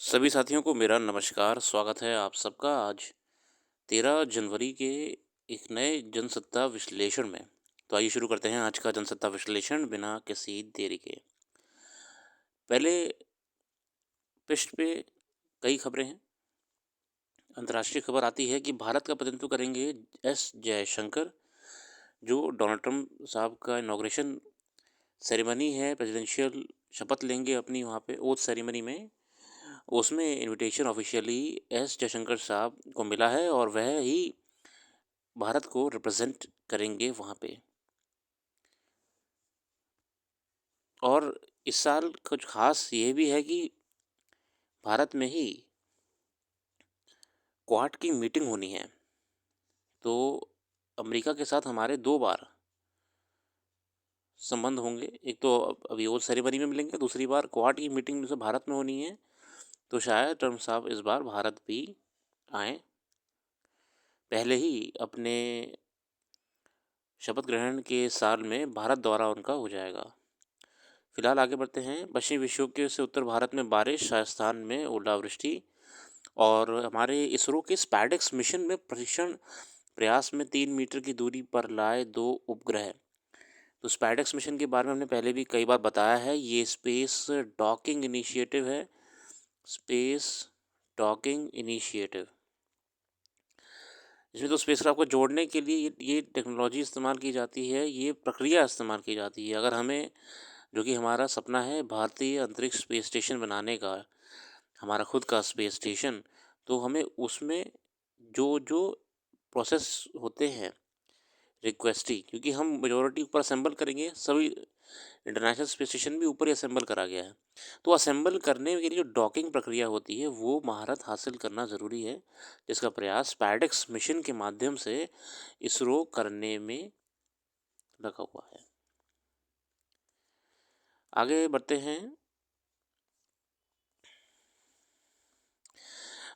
सभी साथियों को मेरा नमस्कार, स्वागत है आप सबका आज 13 जनवरी के एक नए जनसत्ता विश्लेषण में। तो आइए शुरू करते हैं आज का जनसत्ता विश्लेषण बिना किसी देरी के। पहले पृष्ठ पे कई खबरें हैं। अंतर्राष्ट्रीय खबर आती है कि भारत का प्रतिनिधित्व करेंगे एस जयशंकर, जो डोनाल्ड ट्रंप साहब का इनॉग्रेशन सेरेमनी है, प्रेसिडेंशियल शपथ लेंगे अपनी वहाँ पे ओथ सेरेमनी में। उसमें इनविटेशन ऑफिशियली एस जयशंकर साहब को मिला है और वह ही भारत को रिप्रेजेंट करेंगे वहाँ पे। और इस साल कुछ खास ये भी है कि भारत में ही क्वाड की मीटिंग होनी है। तो अमेरिका के साथ हमारे 2 बार संबंध होंगे। एक तो अभी ओथ सेरेमनी में मिलेंगे, दूसरी बार क्वाड की मीटिंग जो भारत में होनी है। तो शायद ट्रम्प साहब इस बार भारत भी आएँ। पहले ही अपने शपथ ग्रहण के साल में भारत दौरा उनका हो जाएगा। फिलहाल आगे बढ़ते हैं। पश्चिमी विक्षोभ से उत्तर भारत में बारिश, राजस्थान में ओलावृष्टि। और हमारे इसरो के स्पैडेक्स मिशन में प्रशिक्षण प्रयास में 3 मीटर की दूरी पर लाए 2 उपग्रह। तो स्पैडेक्स मिशन के बारे में हमने पहले भी कई बार बताया है। ये स्पेस डॉकिंग इनिशिएटिव है। स्पेस डॉकिंग इनिशिएटिव, इसमें तो स्पेसक्राफ्ट को जोड़ने के लिए ये टेक्नोलॉजी इस्तेमाल की जाती है, ये प्रक्रिया इस्तेमाल की जाती है। अगर हमें, जो कि हमारा सपना है भारतीय अंतरिक्ष स्पेस स्टेशन बनाने का, हमारा खुद का स्पेस स्टेशन, तो हमें उसमें जो जो प्रोसेस होते हैं रिक्वेस्टी, क्योंकि हम मेजोरिटी ऊपर असेंबल करेंगे, सभी इंटरनेशनल स्पेस स्टेशन भी ऊपर ही असेंबल करा गया है। तो असेंबल करने के लिए जो डॉकिंग प्रक्रिया होती है वो महारत हासिल करना ज़रूरी है, जिसका प्रयास स्पैडेक्स मिशन के माध्यम से इसरो करने में लगा हुआ है। आगे बढ़ते हैं।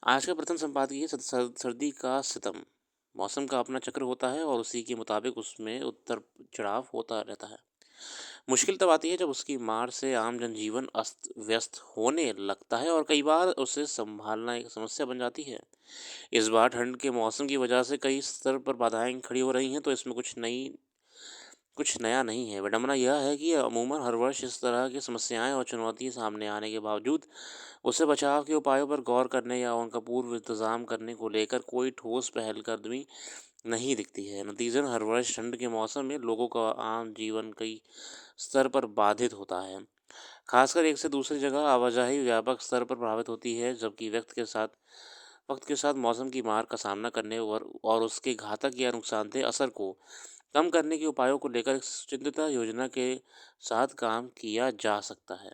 आज का प्रथम संपादकीय सर्दी का सितम। मौसम का अपना चक्र होता है और उसी के मुताबिक उसमें उतर चढ़ाव होता रहता है। मुश्किल तब आती है जब उसकी मार से आम जनजीवन अस्त व्यस्त होने लगता है और कई बार उसे संभालना एक समस्या बन जाती है। इस बार ठंड के मौसम की वजह से कई स्तर पर बाधाएं खड़ी हो रही हैं, तो इसमें कुछ नया नहीं है। विडंबना यह है कि अमूमन हर वर्ष इस तरह की समस्याएं और चुनौतियां सामने आने के बावजूद उससे बचाव के उपायों पर गौर करने या उनका पूर्व इंतजाम करने को लेकर कोई ठोस पहलकदमी नहीं दिखती है। नतीजन हर वर्ष ठंड के मौसम में लोगों का आम जीवन कई स्तर पर बाधित होता है। खासकर एक से दूसरी जगह आवाजाही व्यापक स्तर पर प्रभावित होती है, जबकि वक्त के साथ मौसम की मार का सामना करने और उसके घातक या नुकसानदेह असर को कम करने के उपायों को लेकर चिंतित योजना के साथ काम किया जा सकता है।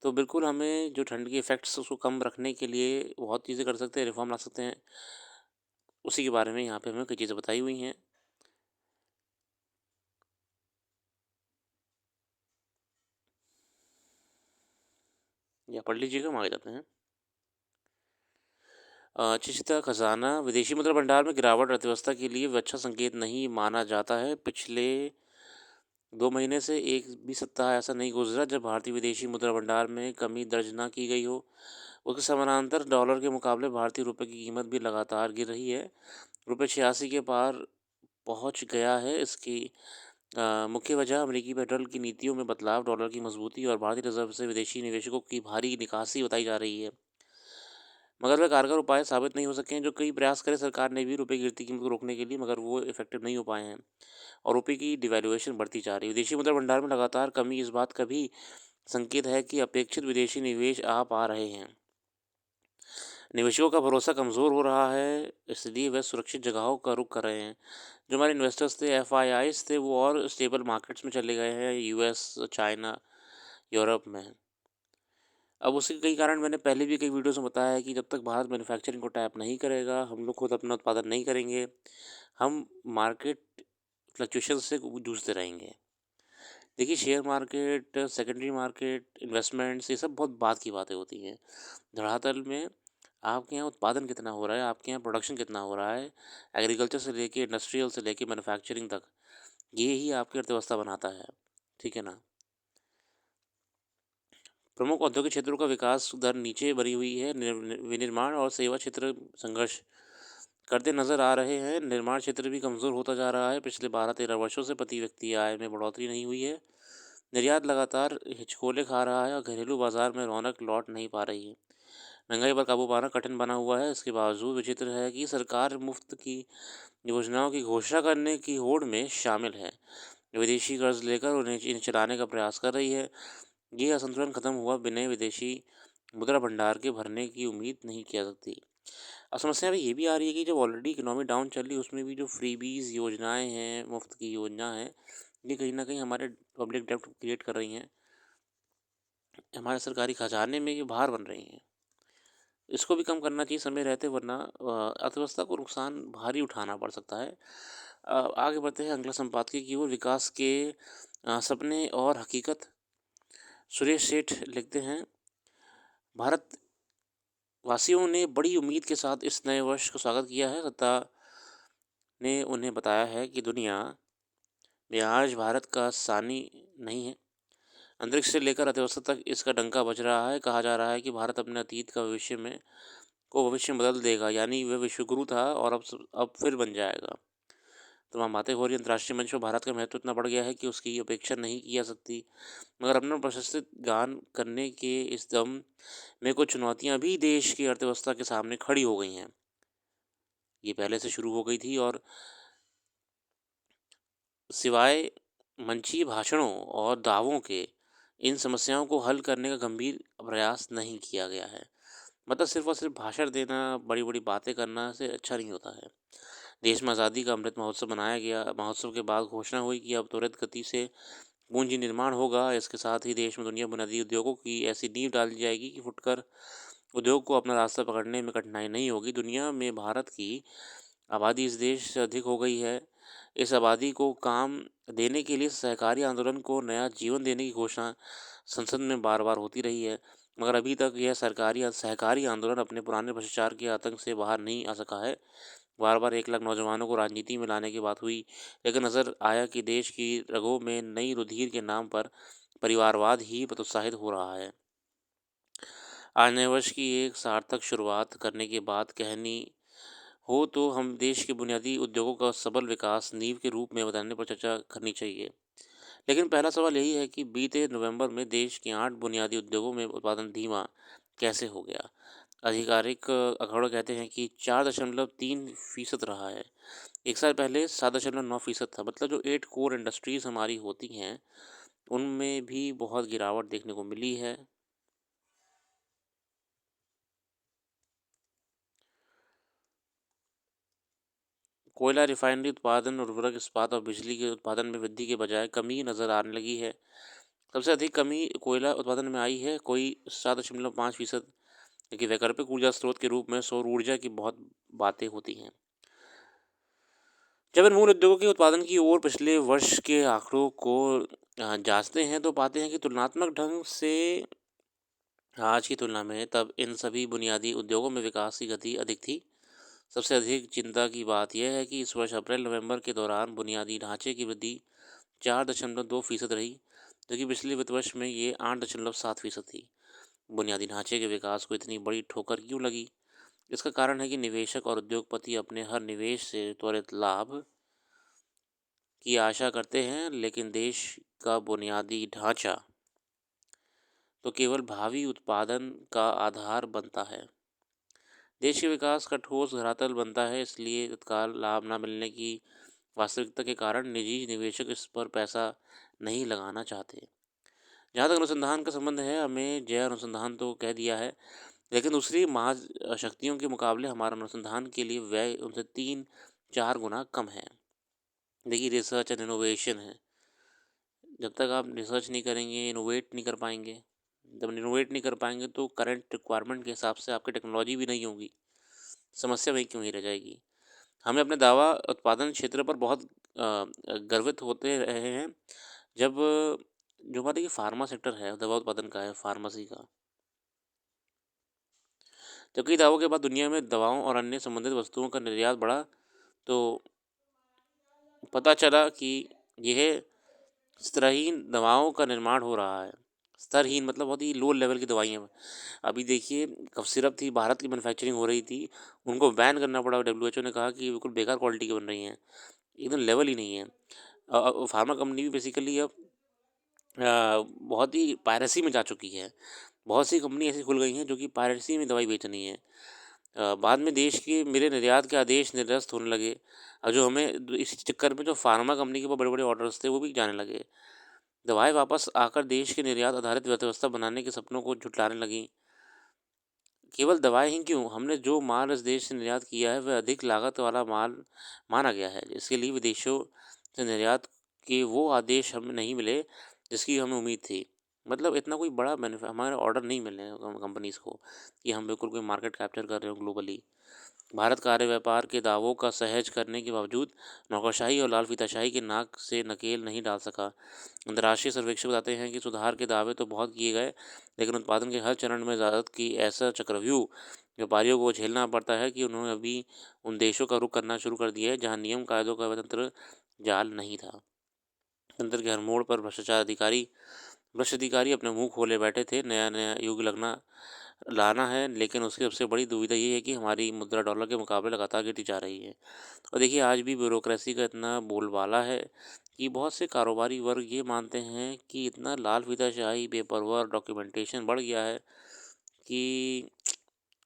तो बिल्कुल हमें जो ठंड के इफ़ेक्ट्स उसको कम रखने के लिए बहुत चीज़ें कर सकते हैं, रिफ़ॉर्म ला सकते हैं। उसी के बारे में यहाँ पे हमें कई चीज़ें बताई हुई हैं। या पढ़ लीजिएगा, हम आगे जाते हैं। चिंता खजाना, विदेशी मुद्रा भंडार में गिरावट अर्थव्यवस्था के लिए अच्छा संकेत नहीं माना जाता है। पिछले 2 महीने से एक भी सप्ताह ऐसा नहीं गुजरा जब भारतीय विदेशी मुद्रा भंडार में कमी दर्ज ना की गई हो। उसके समानांतर डॉलर के मुकाबले भारतीय रुपये की कीमत भी लगातार गिर रही है। रुपये 86 के पार पहुंच गया है। इसकी मुख्य वजह अमेरिकी पेट्रोल की नीतियों में बदलाव, डॉलर की मजबूती और भारतीय रिजर्व से विदेशी निवेशकों की भारी निकासी बताई जा रही है। मगर वे कारगर उपाय साबित नहीं हो सके हैं। जो कई प्रयास करे सरकार ने भी रुपये की गिरती कीमत को रोकने के लिए, मगर वो इफेक्टिव नहीं हो पाए हैं और रुपये की डिवैल्यूएशन बढ़ती जा रही है। विदेशी मुद्रा भंडार में लगातार कमी इस बात का भी संकेत है कि अपेक्षित विदेशी निवेश आ पा रहे हैं। निवेशकों का भरोसा कमज़ोर हो रहा है, इसलिए वे सुरक्षित जगहों का रुख कर रहे हैं। जो हमारे इन्वेस्टर्स थे, एफआईआईज थे, वो और स्टेबल मार्केट्स में चले गए हैं, यूएस, चाइना, यूरोप में। अब उसके कई कारण मैंने पहले भी कई वीडियोज़ में बताया है कि जब तक भारत मैन्युफैक्चरिंग को टैप नहीं करेगा, हम लोग खुद अपना उत्पादन नहीं करेंगे, हम मार्केट फ्लक्चुएशन से जूझते रहेंगे। देखिए, share market, secondary market, investments, ये सब बहुत बात की बातें होती हैं। धरातल में आपके यहाँ उत्पादन कितना हो रहा है, आपके यहाँ प्रोडक्शन कितना हो रहा है, एग्रीकल्चर से लेके इंडस्ट्रियल से लेके मैन्युफैक्चरिंग तक, ये ही आपकी अर्थव्यवस्था बनाता है। ठीक है ना? प्रमुख औद्योगिक क्षेत्रों का विकास दर नीचे बनी हुई है। विनिर्माण और सेवा क्षेत्र संघर्ष करते नजर आ रहे हैं। निर्माण क्षेत्र भी कमज़ोर होता जा रहा है। पिछले 12-13 वर्षों से प्रति व्यक्ति आय में बढ़ोतरी नहीं हुई है। निर्यात लगातार हिचकोले खा रहा है और घरेलू बाजार में रौनक लौट नहीं पा रही है। महंगाई पर काबू पाना कठिन बना हुआ है। इसके बावजूद विचित्र है कि सरकार मुफ्त की योजनाओं की घोषणा करने की होड़ में शामिल है। विदेशी कर्ज लेकर उन्हें इन्हें चलाने का प्रयास कर रही है। ये असंतुलन खत्म हुआ बिना विदेशी मुद्रा भंडार के भरने की उम्मीद नहीं की जा सकती। अब समस्या भी ये भी आ रही है कि जब ऑलरेडी इकोनॉमी डाउन चल रही है उसमें भी जो फ्रीबीज योजनाएं हैं, मुफ्त की योजना है, ये कहीं ना कहीं हमारे पब्लिक डेब्ट क्रिएट कर रही हैं, हमारे सरकारी खजाने में ये भार बन रही हैं। इसको भी कम करना चाहिए समय रहते, वरना अर्थव्यवस्था को नुकसान भारी उठाना पड़ सकता है। आगे बढ़ते हैं अगला संपादकीय की ओर, विकास के सपने और हकीकत। सुरेश सेठ लिखते हैं, भारत वासियों ने बड़ी उम्मीद के साथ इस नए वर्ष का स्वागत किया है। सत्ता ने उन्हें बताया है कि दुनिया में आज भारत का सानी नहीं है। अंतरिक्ष से लेकर अर्थव्यवस्था तक इसका डंका बज रहा है। कहा जा रहा है कि भारत अपने अतीत का भविष्य में बदल देगा, यानी वह विश्वगुरु था और अब फिर बन जाएगा। तमाम बातें हो रही हैं। अंतर्राष्ट्रीय मंच पर भारत का महत्व इतना बढ़ गया है कि उसकी अपेक्षा नहीं की जा सकती। मगर अपना प्रतिष्ठित गान करने के इस दम में कुछ चुनौतियां भी देश की अर्थव्यवस्था के सामने खड़ी हो गई हैं। ये पहले से शुरू हो गई थी और सिवाय मंची भाषणों और दावों के इन समस्याओं को हल करने का गंभीर प्रयास नहीं किया गया है। मतलब सिर्फ और सिर्फ भाषण देना, बड़ी बड़ी बातें करना से अच्छा नहीं होता है। देश में आज़ादी का अमृत महोत्सव मनाया गया। महोत्सव के बाद घोषणा हुई कि अब त्वरित गति से पूंजी निर्माण होगा। इसके साथ ही देश में दुनिया बुनियादी उद्योगों की ऐसी नींव डाली जाएगी कि फुटकर उद्योग को अपना रास्ता पकड़ने में कठिनाई नहीं होगी। दुनिया में भारत की आबादी इस देश से अधिक हो गई है। इस आबादी को काम देने के लिए सहकारी आंदोलन को नया जीवन देने की घोषणा संसद में बार बार होती रही है, मगर अभी तक यह सहकारी आंदोलन अपने पुराने भ्रष्टाचार के आतंक से बाहर नहीं आ सका है। बार बार 1 लाख नौजवानों को राजनीति में लाने की बात हुई, लेकिन नज़र आया कि देश की रगों में नई रुधिर के नाम पर परिवारवाद ही प्रोत्साहित हो रहा है। आज नए वर्ष की एक सार्थक शुरुआत करने के बाद कहनी हो तो हम देश के बुनियादी उद्योगों का सबल विकास नींव के रूप में बताने पर चर्चा करनी चाहिए। लेकिन पहला सवाल यही है कि बीते नवंबर में देश के 8 बुनियादी उद्योगों में उत्पादन धीमा कैसे हो गया। आधिकारिक आंकड़े कहते हैं कि 4.3% रहा है। एक साल पहले 7.9% था। मतलब जो 8 कोर इंडस्ट्रीज हमारी होती हैं उनमें भी बहुत गिरावट देखने को मिली है। कोयला रिफाइनरी उत्पादन, उर्वरक, इस्पात और बिजली के उत्पादन में वृद्धि के बजाय कमी नज़र आने लगी है। सबसे अधिक कमी कोयला उत्पादन में आई है, कोई 7.5%, क्योंकि वैकल्पिक ऊर्जा स्रोत के रूप में सौर ऊर्जा की बहुत बातें होती हैं। जब इन मूल उद्योगों के उत्पादन की ओर पिछले वर्ष के आंकड़ों को जांचते हैं तो पाते हैं कि तुलनात्मक ढंग से आज की तुलना में तब इन सभी बुनियादी उद्योगों में विकास की गति अधिक थी। सबसे अधिक चिंता की बात यह है कि इस वर्ष अप्रैल नवंबर के दौरान बुनियादी ढांचे की वृद्धि 4.2% रही, जबकि पिछले वित्त वर्ष में ये 8.7% थी। बुनियादी ढांचे के विकास को इतनी बड़ी ठोकर क्यों लगी? इसका कारण है कि निवेशक और उद्योगपति अपने हर निवेश से त्वरित लाभ की आशा करते हैं, लेकिन देश का बुनियादी ढांचा तो केवल भावी उत्पादन का आधार बनता है। देश के विकास का ठोस धरातल बनता है। इसलिए तत्काल लाभ न मिलने की वास्तविकता के कारण निजी निवेशक इस पर पैसा नहीं लगाना चाहते। जहाँ तक अनुसंधान का संबंध है, हमें जय अनुसंधान तो कह दिया है, लेकिन दूसरी महाशक्तियों के मुकाबले हमारा अनुसंधान के लिए व्यय उनसे 3-4 गुना कम है। देखिए, रिसर्च एंड इनोवेशन है। जब तक आप रिसर्च नहीं करेंगे, इनोवेट नहीं कर पाएंगे। जब इनोवेट नहीं कर पाएंगे तो करंट रिक्वायरमेंट के हिसाब से आपकी टेक्नोलॉजी भी नहीं होगी। समस्या वहीं क्यों ही रह जाएगी। हमें अपने दावा उत्पादन क्षेत्र पर बहुत गर्वित होते रहे हैं। जब जो हमारा देखिए फार्मा सेक्टर है, दवा उत्पादन का है, फार्मेसी का, जब कई दावों के बाद दुनिया में दवाओं और अन्य संबंधित वस्तुओं का निर्यात बढ़ा तो पता चला कि यह स्तरहीन दवाओं का निर्माण हो रहा है। स्तरहीन मतलब बहुत ही लो लेवल की दवाइयाँ। अभी देखिए कफ सिरप थी, भारत की मैन्युफैक्चरिंग हो रही थी, उनको बैन करना पड़ा। डब्ल्यूएचओ ने कहा कि बिल्कुल बेकार क्वालिटी की बन रही हैं, एकदम लेवल ही नहीं है। फार्मा कंपनी भी बेसिकली अब बहुत ही पायरेसी में जा चुकी है। बहुत सी कंपनी ऐसी खुल गई हैं जो कि पायरेसी में दवाई बेच रही हैं। बाद में देश के मिले निर्यात के आदेश निरस्त होने लगे और जो हमें इसी चक्कर में जो फार्मा कंपनी के ऊपर बड़े-बड़े ऑर्डर्स थे वो भी जाने लगे। दवाएँ वापस आकर देश के निर्यात आधारित अर्थव्यवस्था बनाने के सपनों को झुठलाने लगीं। केवल दवाएँ ही क्यों, हमने जो माल इस देश से निर्यात किया है वह अधिक लागत वाला माल माना गया है। इसके लिए विदेशों से निर्यात के वो आदेश हमें नहीं मिले जिसकी हमें उम्मीद थी। मतलब इतना कोई बड़ा हमारे ऑर्डर नहीं मिले हैं कंपनीज़ को कि हम बिल्कुल कोई मार्केट कैप्चर कर रहे हो ग्लोबली। भारत कार्य व्यापार के दावों का सहज करने के बावजूद नौकरशाही और लाल फीताशाही के नाक से नकेल नहीं डाल सका। अंतर्राष्ट्रीय सर्वेक्षण बताते हैं कि सुधार के दावे तो बहुत किए गए, लेकिन उत्पादन के हर चरण में ज़रूरत की ऐसा चक्रव्यूह व्यापारियों को झेलना पड़ता है कि उन्होंने अभी उन देशों का रुख करना शुरू कर दिया है जहां नियम कायदों का तंत्र जाल नहीं था। तंत्र के हर मोड़ पर भ्रष्ट अधिकारी अपने मुंह खोले बैठे थे। नया नया युग लाना है, लेकिन उसकी सबसे बड़ी दुविधा ये है कि हमारी मुद्रा डॉलर के मुकाबले लगातार गिरती जा रही है। और देखिए आज भी ब्यूरोक्रेसी का इतना बोलबाला है कि बहुत से कारोबारी वर्ग ये मानते हैं कि इतना लाल फीताशाही, पेपर डॉक्यूमेंटेशन बढ़ गया है कि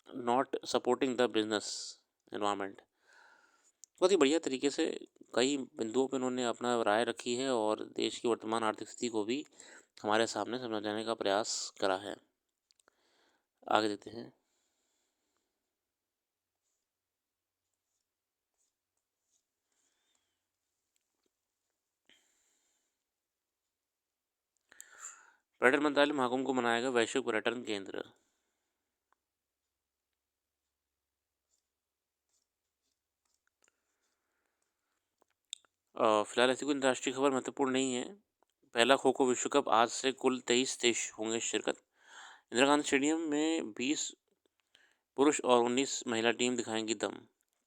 not supporting the business environment. बहुत ही बढ़िया तरीके से कई बिंदुओं पर उन्होंने अपना राय रखी है और देश की वर्तमान आर्थिक स्थिति को भी हमारे सामने समझाने का प्रयास करा है। आगे देते हैं। पर्यटन मंत्रालय महाकुंभ को मनाएगा वैश्विक पर्यटन केंद्र। फिलहाल ऐसी कोई अंतर्राष्ट्रीय खबर महत्वपूर्ण नहीं है। पहला खो खो विश्व कप आज से कुल 23 देश होंगे शिरकत। इंदिरा गांधी स्टेडियम में 20 पुरुष और 19 महिला टीम दिखाएंगी दम।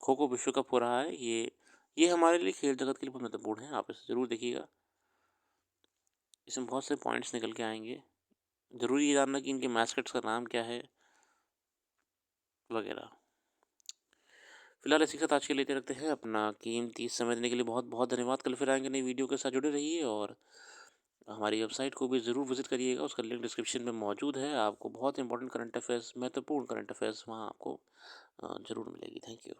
खो खो विश्व कप हो रहा है, ये हमारे लिए खेल जगत के लिए बहुत महत्वपूर्ण है। आप इसे ज़रूर देखिएगा, इसमें बहुत से पॉइंट्स निकल के आएंगे। ज़रूरी ये जानना कि इनके मैस्कट्स का नाम क्या है वगैरह। फिलहाल इसी के साथ आज के लेते रखते हैं। अपना कीमती समय देने के लिए बहुत बहुत धन्यवाद। कल फिर आएंगे नई वीडियो के साथ, जुड़े रहिए और हमारी वेबसाइट को भी ज़रूर विजिट करिएगा। उसका लिंक डिस्क्रिप्शन में मौजूद है। आपको बहुत इंपॉर्टेंट करंट अफेयर्स, महत्वपूर्ण करंट अफेयर्स वहाँ आपको ज़रूर मिलेगी। Thank you.